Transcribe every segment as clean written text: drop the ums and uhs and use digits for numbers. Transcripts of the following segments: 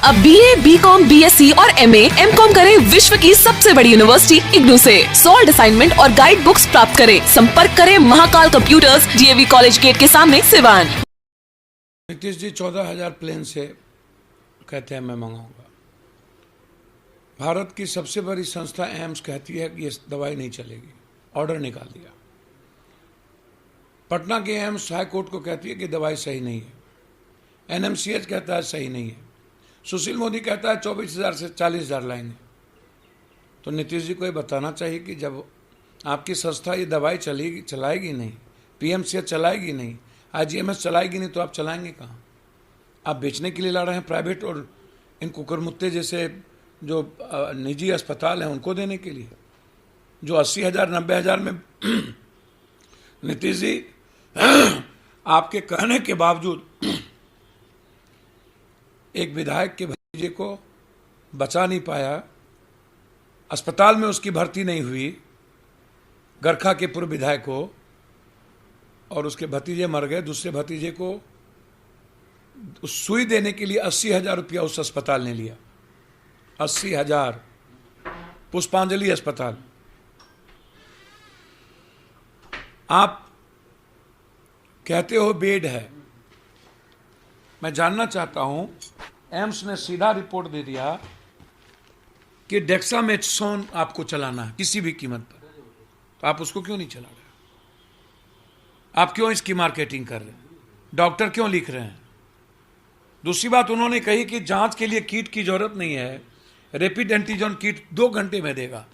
अब BA, BCom, BSc और MA, MCom करें विश्व की सबसे बड़ी यूनिवर्सिटी इग्नू से। सॉल्ड असाइनमेंट और गाइड बुक्स प्राप्त करें। संपर्क करें Mahakal computers, DAV college gate के सामने, सिवान। नीतीश जी 14,000 प्लेन से कहते हैं मैं मंगाऊंगा। भारत की सबसे बड़ी संस्था एम्स कहती है कि ये दवाई नहीं चलेगी, ऑर्डर निकाल दिया। पटना के एम्स हाई कोर्ट को कहती है कि दवाई सही नहीं है। NMCH कहता है सही नहीं है। सुशील मोदी कहता है 24,000 से 40,000 लाएंगे। तो नीतीश जी को ये बताना चाहिए कि जब आपकी संस्था ये दवाई चलाएगी नहीं, PMCH चलाएगी नहीं, IGMS चलाएगी नहीं, तो आप चलाएंगे कहाँ? आप बेचने के लिए ला रहे हैं प्राइवेट, और इन कुकरमुत्ते जैसे जो निजी अस्पताल हैं उनको देने के लिए, जो 80,000 90,000 में नीतीश जी आपके कहने के बावजूद एक विधायक के भतीजे को बचा नहीं पाया, अस्पताल में उसकी भर्ती नहीं हुई, गरखा के पूर्व विधायक को, और उसके भतीजे मर गए। दूसरे भतीजे को सुई देने के लिए 80,000 रुपया उस अस्पताल ने लिया। 80,000। पुष्पांजलि अस्पताल। आप कहते हो बेड है। मैं जानना चाहता हूं, एम्स ने सीधा रिपोर्ट दे दिया कि डेक्सामेथसोन आपको चलाना है किसी भी कीमत पर, तो आप उसको क्यों नहीं चला रहे? आप क्यों इसकी मार्केटिंग कर रहे हैं? डॉक्टर क्यों लिख रहे हैं? दूसरी बात उन्होंने कही कि जांच के लिए किट की जरूरत नहीं है, रैपिड एंटीजन किट 2 घंटे में देगा,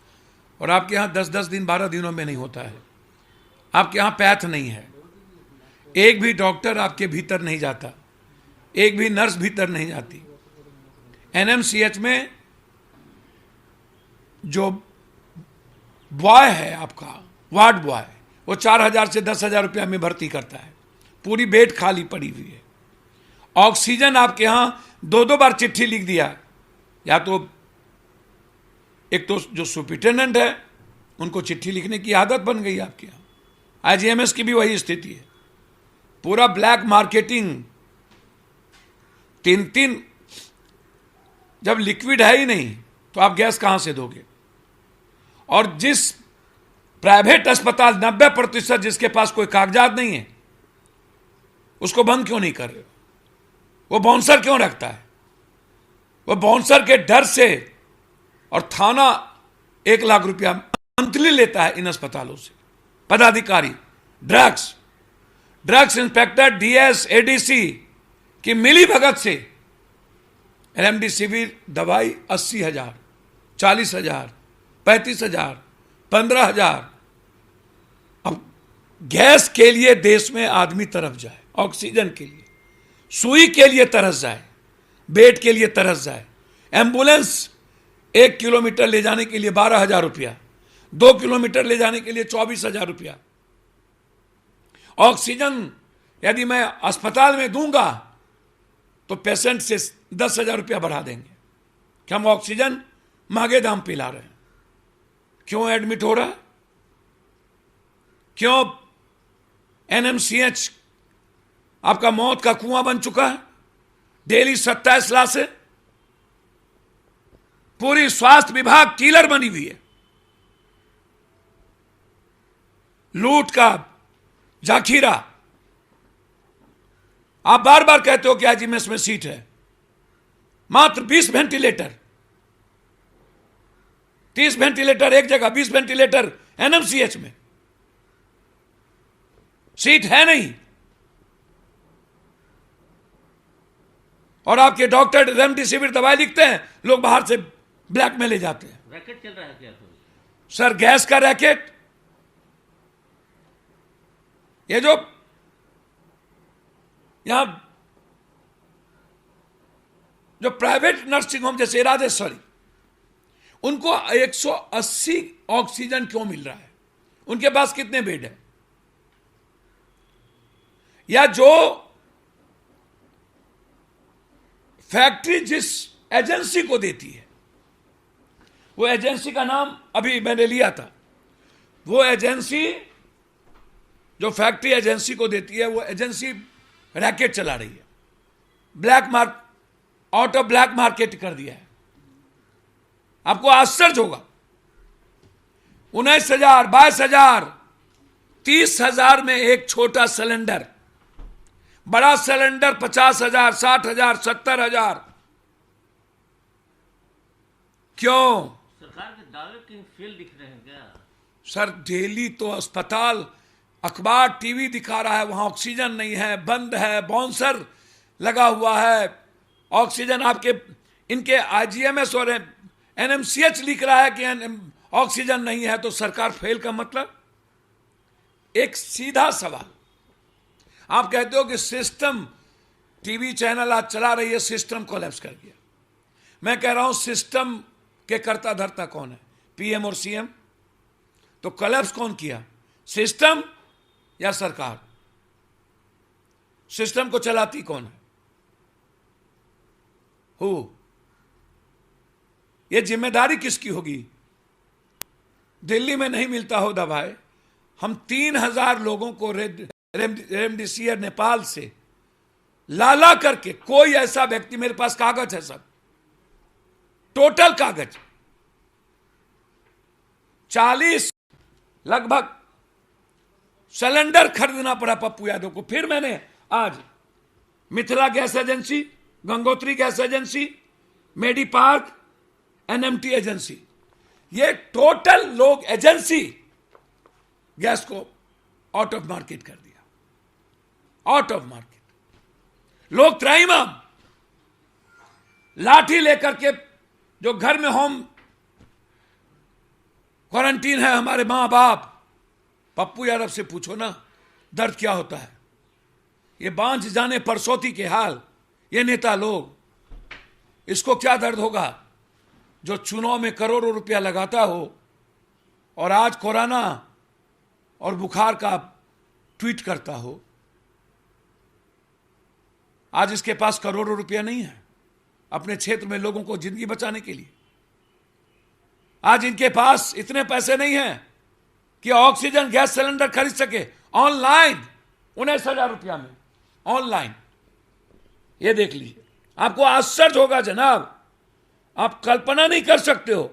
और आपके यहाँ 10-10 दिन 12 दिनों में नहीं होता है। आपके यहाँ पैथ नहीं है, एक भी डॉक्टर आपके भीतर नहीं जाता, एक भी नर्स भीतर नहीं जाती। NMCH में जो बॉय है आपका वार्ड बॉय, वो 4,000 से 10,000 रुपया में भर्ती करता है। पूरी बेड खाली पड़ी हुई है। ऑक्सीजन आपके यहां 2-2 बार चिट्ठी लिख दिया, या तो एक तो जो सुपरिटेंडेंट है उनको चिट्ठी लिखने की आदत बन गई आपके यहां। IGMS की भी वही स्थिति है। पूरा ब्लैक मार्केटिंग। 3-3 जब लिक्विड है ही नहीं तो आप गैस कहां से दोगे? और जिस प्राइवेट अस्पताल 90% जिसके पास कोई कागजात नहीं है, उसको बंद क्यों नहीं कर रहे हो? वो बाउंसर क्यों रखता है? वो बाउंसर के डर से, और थाना 1 लाख रुपया मंथली लेता है इन अस्पतालों से। पदाधिकारी, ड्रग्स इंस्पेक्टर, DS, ADC की मिली भगत से रेमडेसिविर दवाई 80,000, 40,000, 35,000, 15,000। अब गैस के लिए देश में आदमी तरफ जाए, ऑक्सीजन के लिए, सुई के लिए तरस जाए, बेड के लिए तरस जाए, एम्बुलेंस 1 किलोमीटर ले जाने के लिए 12,000 रुपया, 2 किलोमीटर ले जाने के लिए 24,000 रुपया। ऑक्सीजन यदि मैं अस्पताल में दूंगा तो पेशेंट से 10,000 रुपया बढ़ा देंगे कि हम ऑक्सीजन महंगे दाम पे ला रहे हैं। क्यों एडमिट हो रहा है? क्यों NMCH आपका मौत का कुआं बन चुका है? डेली 27 लाश। पूरी स्वास्थ्य विभाग किलर बनी हुई है। लूट का जाखीरा। आप बार बार कहते हो कि IGMS में सीट है, मात्र 20 वेंटिलेटर, 30 वेंटिलेटर एक जगह, 20 वेंटिलेटर NMCH में। सीट है नहीं, और आपके डॉक्टर रेमडेसिविर दवाई लिखते हैं, लोग बाहर से ब्लैक में ले जाते हैं। रैकेट चल रहा है क्या सर? गैस का रैकेट। ये जो यहां जो प्राइवेट नर्सिंग होम जैसे राजेश्वरी, उनको 180 ऑक्सीजन क्यों मिल रहा है? उनके पास कितने बेड है? या जो फैक्ट्री जिस एजेंसी को देती है, वो एजेंसी का नाम अभी मैंने लिया था, वो एजेंसी जो फैक्ट्री एजेंसी को देती है, वो एजेंसी रैकेट चला रही है, black out of black market कर दिया है। आपको आश्चर्य होगा, 19,000, 22,000, 30,000 में एक छोटा सिलेंडर, बड़ा सिलेंडर 50,000, 60,000, 70,000। क्यों? सरकार के दावे कहीं फेल दिख रहे हैं क्या? सर डेली तो अस्पताल, अखबार, टीवी दिखा रहा है वहां ऑक्सीजन नहीं है, बंद है, बाउंसर लगा हुआ है, ऑक्सीजन आपके इनके आईजीएमएस और एनएमसीएच लिख रहा है कि ऑक्सीजन नहीं है। तो सरकार फेल का मतलब? एक सीधा सवाल, आप कहते हो कि सिस्टम, टीवी चैनल आज चला रही है, सिस्टम कोलैप्स कर गया। मैं कह रहा हूं सिस्टम के कर्ता धर्ता कौन है? पीएम और सीएम। तो कोलैप्स कौन किया, सिस्टम या सरकार? सिस्टम को चलाती कौन है? ये जिम्मेदारी किसकी होगी? दिल्ली में नहीं मिलता हो दवाएं, हम 3,000 लोगों को रेमडेसिविर नेपाल से लाला करके, कोई ऐसा व्यक्ति, मेरे पास कागज है सब, टोटल कागज 40 लगभग सिलेंडर खरीदना पड़ा पप्पू यादव को। फिर मैंने आज Mithila gas agency, Gangotri gas agency, medi park, NMT agency, ये टोटल लोग एजेंसी गैस को आउट ऑफ मार्केट कर दिया, आउट ऑफ मार्केट। लोग त्राहिमाम लाठी लेकर के, जो घर में होम क्वारंटीन है, हमारे मां बाप, पप्पू यादव से पूछो ना दर्द क्या होता है। ये बांझ जाने परसौती के हाल, ये नेता लोग, इसको क्या दर्द होगा जो चुनाव में करोड़ों रुपया लगाता हो और आज कोरोना और बुखार का ट्वीट करता हो। आज इसके पास करोड़ों रुपया नहीं है अपने क्षेत्र में लोगों को जिंदगी बचाने के लिए। आज इनके पास इतने पैसे नहीं हैं कि ऑक्सीजन गैस सिलेंडर खरीद सके ऑनलाइन 19,000 रुपया में, ऑनलाइन। ये देख लीजिए, आपको आश्चर्य होगा जनाब, आप कल्पना नहीं कर सकते हो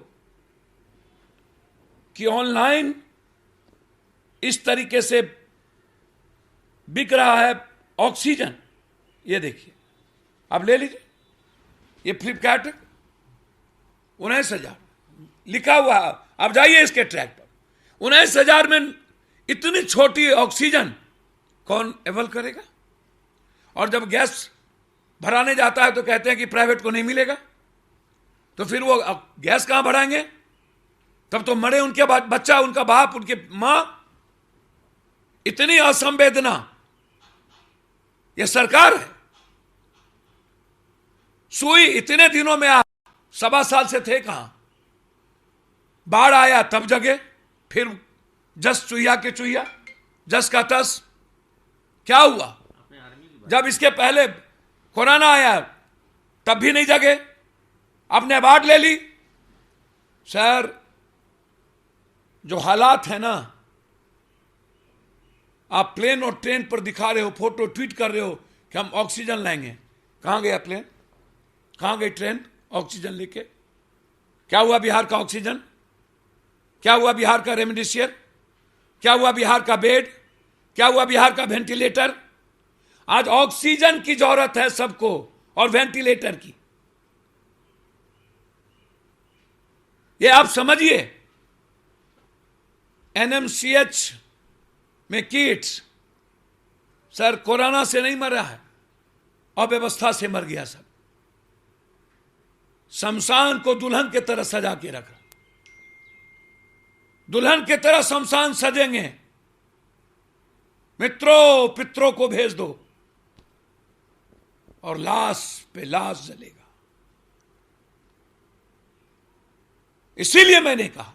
कि ऑनलाइन इस तरीके से बिक रहा है ऑक्सीजन। ये देखिए, आप ले लीजिए, ये फ्लिपकार्ट 19,000 लिखा हुआ है। आप जाइए इसके ट्रैक पर, 19,000 में इतनी छोटी ऑक्सीजन कौन एवल करेगा? और जब गैस भराने जाता है तो कहते हैं कि प्राइवेट को नहीं मिलेगा, तो फिर वो गैस कहां भराएंगे? तब तो मरे उनके बच्चा, उनका बाप, उनके मां। इतनी असंवेदना यह सरकार है। सुई इतने दिनों में आप 1.25 साल से थे कहां? बाढ़ आया तब जगे, फिर जस चुहिया के चुहिया, जस का तस। क्या हुआ? जब इसके पहले कोरोना आया तब भी नहीं जगे, आपने अवार्ड ले ली। सर, जो हालात है ना, आप प्लेन और ट्रेन पर दिखा रहे हो, फोटो ट्वीट कर रहे हो कि हम ऑक्सीजन लाएंगे। कहां गया प्लेन? कहां गई ट्रेन ऑक्सीजन लेके? क्या हुआ बिहार का ऑक्सीजन? क्या हुआ बिहार का रेमडेसिविर? क्या हुआ बिहार का बेड? क्या हुआ बिहार का वेंटिलेटर? आज ऑक्सीजन की जरूरत है सबको और वेंटिलेटर की। ये आप समझिए, एनएमसीएच में किट्स, सर कोरोना से नहीं मरा है, अव्यवस्था से मर गया सब। शमशान को दुल्हन की तरह सजा के रखा, दुल्हन की तरह शमशान सजेंगे। मित्रों पित्रों को भेज दो और लाश पे लाश जलेगा। इसीलिए मैंने कहा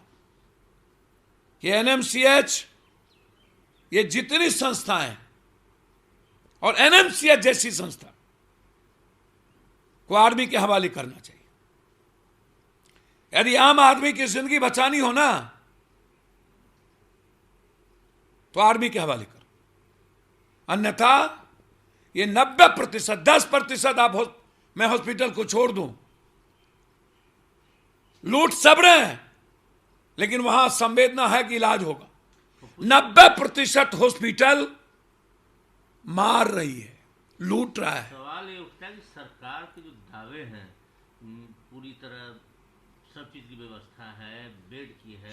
कि एनएमसीएच, ये जितनी संस्थाएं और एनएमसीएच जैसी संस्था को आर्मी के हवाले करना चाहिए। यदि आम आदमी की जिंदगी बचानी हो ना, तो आर्मी के हवाले करो। अन्यथा ये 90%, 10% आप मैं हॉस्पिटल को छोड़ दूं? लूट सब रहे हैं, लेकिन वहां संवेदना है कि इलाज होगा। 90% हॉस्पिटल मार रही है, लूट रहा है। सवाल ये उठता है कि सरकार के जो दावे हैं पूरी तरह सब चीज की व्यवस्था है, बेड की है,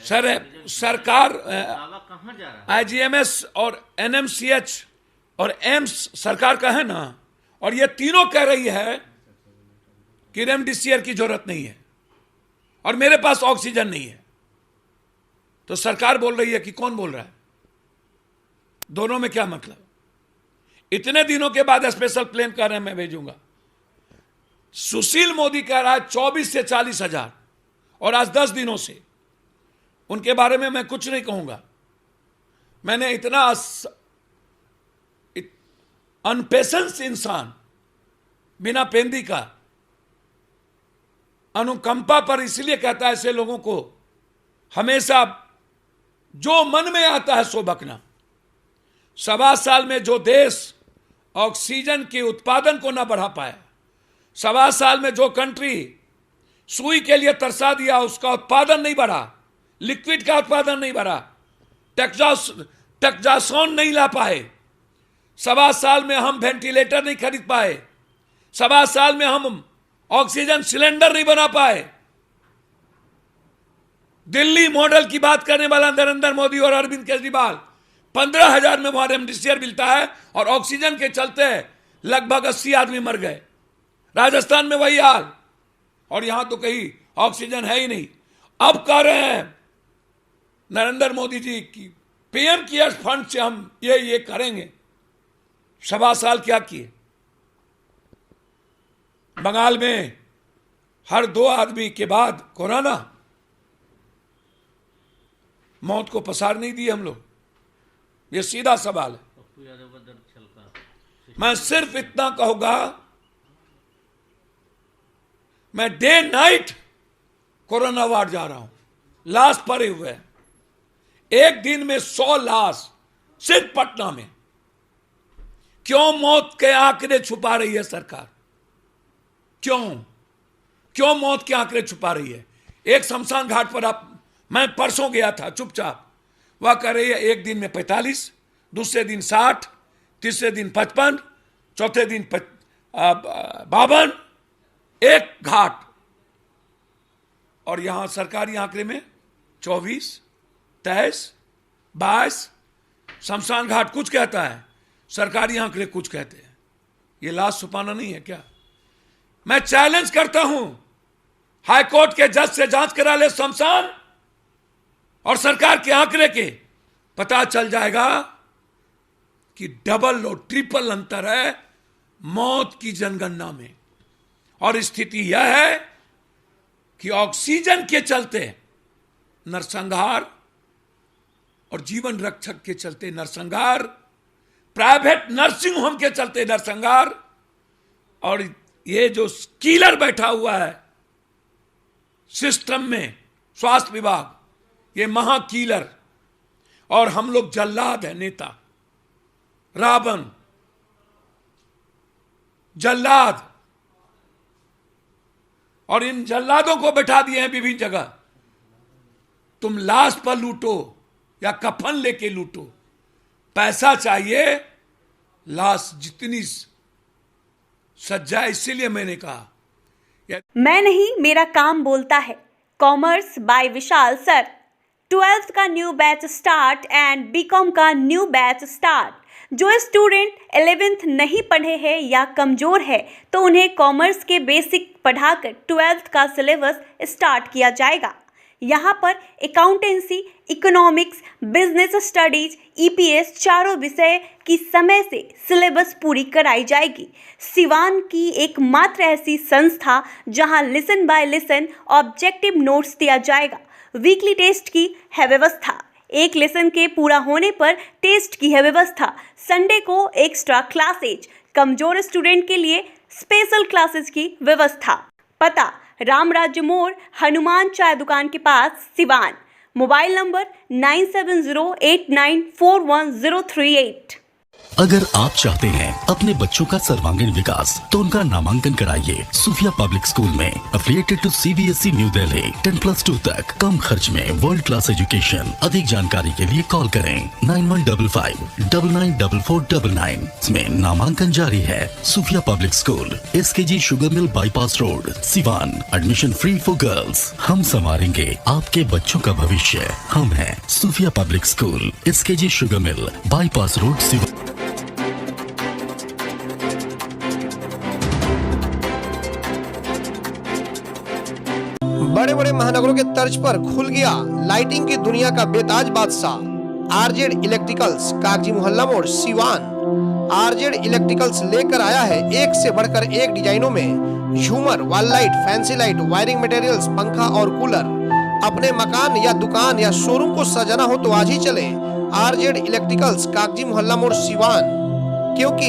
सरकार दावा कहाँ जा रहा है? आईजीएमएस और एनएमसीएच और एम्स सरकार का है ना, और ये तीनों कह रही है कि रेमडेसिविर की जरूरत नहीं है और मेरे पास ऑक्सीजन नहीं है। तो सरकार बोल रही है कि कौन बोल रहा है? दोनों में क्या मतलब? इतने दिनों के बाद स्पेशल प्लेन कह रहे हैं मैं भेजूंगा। सुशील मोदी कह रहा है 24 से 40 हजार, और आज 10 दिनों से उनके बारे में मैं कुछ नहीं कहूंगा। मैंने इतना अनपेशेंस इंसान, बिना पेंदी का, अनुकंपा पर इसलिए कहता है ऐसे लोगों को हमेशा जो मन में आता है सो बकना। 1.25 साल में जो देश ऑक्सीजन के उत्पादन को ना बढ़ा पाया, 1.25 साल में जो कंट्री सुई के लिए तरसा दिया, उसका उत्पादन नहीं बढ़ा, लिक्विड का उत्पादन नहीं बढ़ा, टैक्सासोन नहीं ला पाए, 1.25 साल में हम वेंटिलेटर नहीं खरीद पाए, 1.25 साल में हम ऑक्सीजन सिलेंडर नहीं बना पाए। दिल्ली मॉडल की बात करने वाला नरेंद्र मोदी और अरविंद केजरीवाल 15,000 में वहां रेमडेसिविर मिलता है और ऑक्सीजन के चलते लगभग 80 आदमी मर गए। राजस्थान में वही हाल, और यहां तो कहीं ऑक्सीजन है ही नहीं। अब कह रहे हैं नरेंद्र मोदी जी की पीएम केयर्स फंड से हम ये करेंगे। 1.25 साल क्या किए? बंगाल में हर 2 आदमी के बाद कोरोना, मौत को पसार नहीं दी हम लोग। ये सीधा सवाल है। मैं सिर्फ इतना कहूंगा, मैं डे नाइट कोरोना वार्ड जा रहा हूं। लाश पड़े हुए हैं, एक दिन में 100 लाश सिर्फ पटना में। क्यों मौत के आंकड़े छुपा रही है सरकार? क्यों मौत के आंकड़े छुपा रही है? एक शमशान घाट पर मैं परसों गया था चुपचाप, वह कह रही है एक दिन में 45, दूसरे दिन 60, तीसरे दिन 55, चौथे दिन 52, एक घाट। और यहां सरकारी आंकड़े में 24, 23, 22। शमशान घाट कुछ कहता है, सरकारी आंकड़े कुछ कहते हैं। यह लाश छुपाना नहीं है क्या? मैं चैलेंज करता हूं, हाईकोर्ट के जज से जांच करा ले शमशान और सरकार के आंकड़े के, पता चल जाएगा कि डबल और ट्रिपल अंतर है मौत की जनगणना में। और स्थिति यह है कि ऑक्सीजन के चलते नरसंहार और जीवन रक्षक के चलते नरसंहार, प्राइवेट नर्सिंग होम के चलते नरसंहार, और ये जो किलर बैठा हुआ है सिस्टम में स्वास्थ्य विभाग, ये महाकीलर, और हम लोग जल्लाद है, नेता रावण जल्लाद, और इन जल्लादों को बैठा दिए हैं विभिन्न जगह। तुम लाश पर लूटो या कफन लेके लूटो, पैसा चाहिए, लाश जितनी सज्जा। इसीलिए मैंने कहा मैं नहीं, मेरा काम बोलता है। Commerce by Vishal sir. 12th का new batch start and BCom का न्यू बैच स्टार्ट। जो स्टूडेंट 11th नहीं पढ़े हैं या कमज़ोर है तो उन्हें कॉमर्स के बेसिक पढ़ाकर 12th का सिलेबस स्टार्ट किया जाएगा। यहाँ पर accountancy, economics, business studies, EPS चारों विषय की समय से सिलेबस पूरी कराई जाएगी। सिवान की एकमात्र ऐसी संस्था जहां lesson by lesson objective notes दिया जाएगा। वीकली टेस्ट की है व्यवस्था। एक लेसन के पूरा होने पर टेस्ट की है व्यवस्था। संडे को एक्स्ट्रा क्लासेज, कमजोर स्टूडेंट के लिए स्पेशल क्लासेस की व्यवस्था। पता राम राज्य मोड़, हनुमान चाय दुकान के पास, सिवान। Mobile number 9708941038। अगर आप चाहते हैं अपने बच्चों का सर्वांगीण विकास तो उनका नामांकन कराइए सूफिया पब्लिक स्कूल में, affiliated to CBSE new Delhi. 10+2 तक कम खर्च में वर्ल्ड क्लास एजुकेशन। अधिक जानकारी के लिए कॉल करें 9155994499 में नामांकन जारी है। Sufia public school, SKG sugar mill bypass road, Siwan. Admission free for girls. हम संवारेंगे आपके बच्चों का भविष्य। हम हैं Sufia public school, SKG sugar mill bypass road, Siwan. बड़े बड़े महानगरों के तर्ज पर खुल गया लाइटिंग की दुनिया का बेताज बादशाह RZ इलेक्ट्रिकल्स, कागजी मोहल्ला मोड़, सिवान। RZ इलेक्ट्रिकल्स लेकर आया है एक से बढ़कर एक डिजाइनों में झूमर, wall light, fancy light, wiring materials, पंखा और कूलर। अपने मकान या दुकान या शोरूम को सजाना हो तो आज ही चले RZ इलेक्ट्रिकल्स, कागजी मोहल्ला मोड़, सिवान, क्योंकि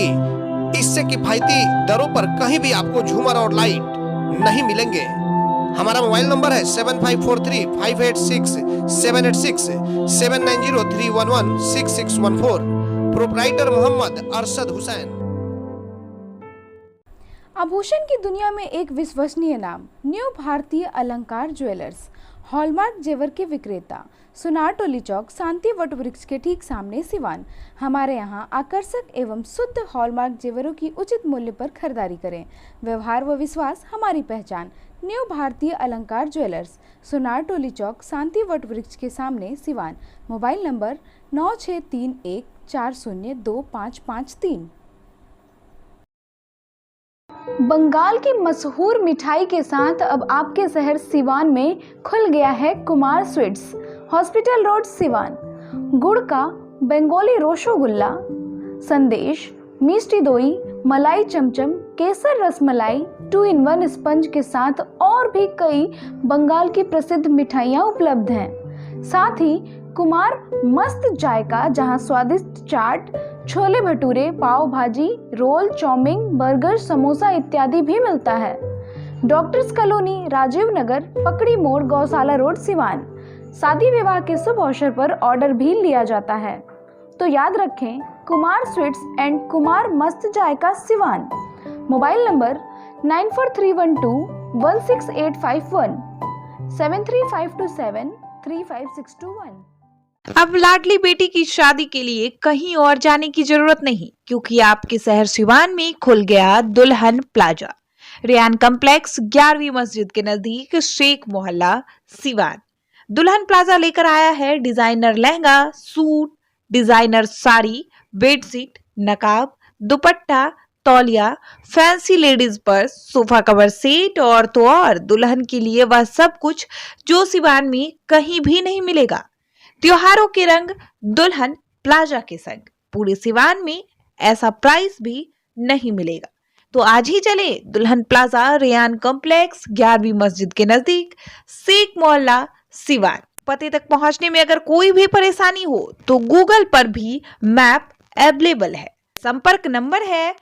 इससे किफायती दरों पर कहीं भी आपको झूमर और लाइट नहीं मिलेंगे। हमारा मोबाइल नंबर है 7543586786 7903116614। प्रोप्राइटर मोहम्मद अरशद हुसैन। आभूषण की दुनिया में एक विश्वसनीय नाम, न्यू भारतीय अलंकार ज्वेलर्स, हॉलमार्क जेवर के विक्रेता, सुनार टोली चौक, शांति वट वृक्ष के ठीक सामने, सिवान। हमारे यहाँ आकर्षक एवं शुद्ध हॉलमार्क जेवरों की उचित मूल्य पर खरीदारी करें। व्यवहार व विश्वास हमारी पहचान। न्यू भारतीय अलंकार ज्वेलर्स, सुनार टोली चौक, शांति वट वृक्ष के सामने, सिवान। Mobile number 9631402553। बंगाल की मशहूर मिठाई के साथ अब आपके शहर सिवान में खुल गया है Kumar sweets, hospital road, Siwan. गुड़ का बंगाली रसगुल्ला, संदेश, मिष्टी दोई, मलाई चमचम, केसर रसमलाई, 2-in-1 स्पंज के साथ और भी कई बंगाल की प्रसिद्ध मिठाइयाँ उपलब्ध हैं। साथ ही कुमार मस्त जायका, जहां स्वादिष्ट चाट, छोले भटूरे, पाव भाजी, रोल, चाउमीन, बर्गर, समोसा इत्यादि भी मिलता है। डॉक्टर्स कॉलोनी, राजीव नगर, पकड़ी मोड़, गौशाला रोड, सिवान। शादी विवाह के शुभ अवसर पर ऑर्डर भी लिया जाता है। तो याद रखें, कुमार स्वीट्स एंड कुमार मस्त जायका, सिवान। Mobile number 9431216851 7352735621। अब लाडली बेटी की शादी के लिए कहीं और जाने की जरूरत नहीं, क्योंकि आपके शहर सिवान में खुल गया दुल्हन प्लाजा। रेयान कॉम्प्लेक्स, 11वीं मस्जिद के नजदीक, शेख मोहल्ला, सिवान। दुल्हन प्लाजा लेकर आया है designer lehenga, suit, designer sari, bedsheet, नकाब, दुपट्टा, तौलिया, fancy ladies purse, sofa cover set और तो और दुल्हन के लिए वह सब कुछ जो सिवान में कहीं भी नहीं मिलेगा। त्योहारों के रंग दुल्हन प्लाजा के संग पूरे सिवान में ऐसा प्राइस भी नहीं मिलेगा। तो आज ही चले दुल्हन प्लाजा, रेयान कॉम्प्लेक्स, 11वीं मस्जिद के नजदीक, शेख मोहल्ला, सिवान। पते तक पहुंचने में अगर कोई भी परेशानी हो तो गूगल पर भी मैप अवेलेबल है। संपर्क नंबर है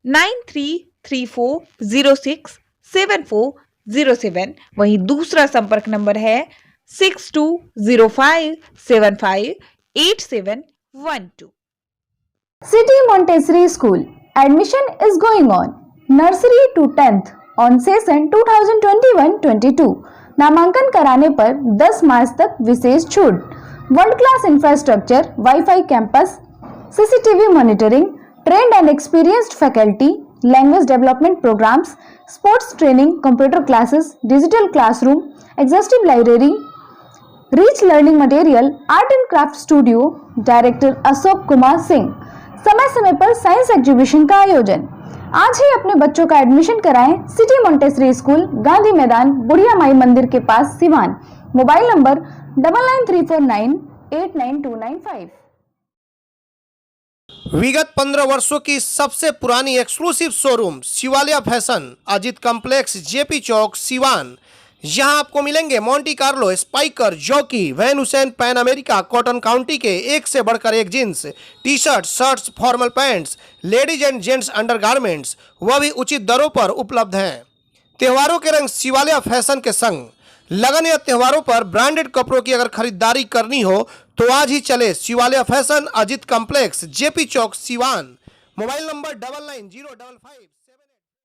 9334067407। वहीं दूसरा संपर्क नंबर है 6205758712। City Montessori School. Admission is going on. Nursery to 10th on session 2021-22. नामांकन कराने पर 10 मार्च तक विशेष छूट। World class infrastructure, wifi campus, CCTV monitoring, trained and experienced faculty, language development programs, sports training, computer classes, digital classroom, exhaustive library, rich learning material, art and craft studio. Director Ashok Kumar Singh. समय समय पर science exhibition का आयोजन। आज ही अपने बच्चों का admission कराएं सिटी मोंटेसरी स्कूल, गांधी मैदान, बुढ़िया माई मंदिर के पास, सिवान। Mobile number 9934989295। विगत 15 वर्षों की सबसे पुरानी exclusive showroom Shivalia fashion, Ajit complex, JP Chowk, Siwan. यहाँ आपको मिलेंगे Monte Carlo, Spykar, Jockey, Van Heusen, Pan America, Cotton County के एक से बढ़कर एक jeans, T shirt, shirts, formal pants, ladies and gents undergarments, वह भी उचित दरों पर उपलब्ध हैं। त्योहारों के रंग शिवालिया फैशन के संग लगन या त्योहारों पर ब्रांडेड कपड़ों की अगर खरीदारी करनी हो तो आज ही चले Shivalay fashion, Ajit complex, JP Chowk, Siwan. Mobile number 990555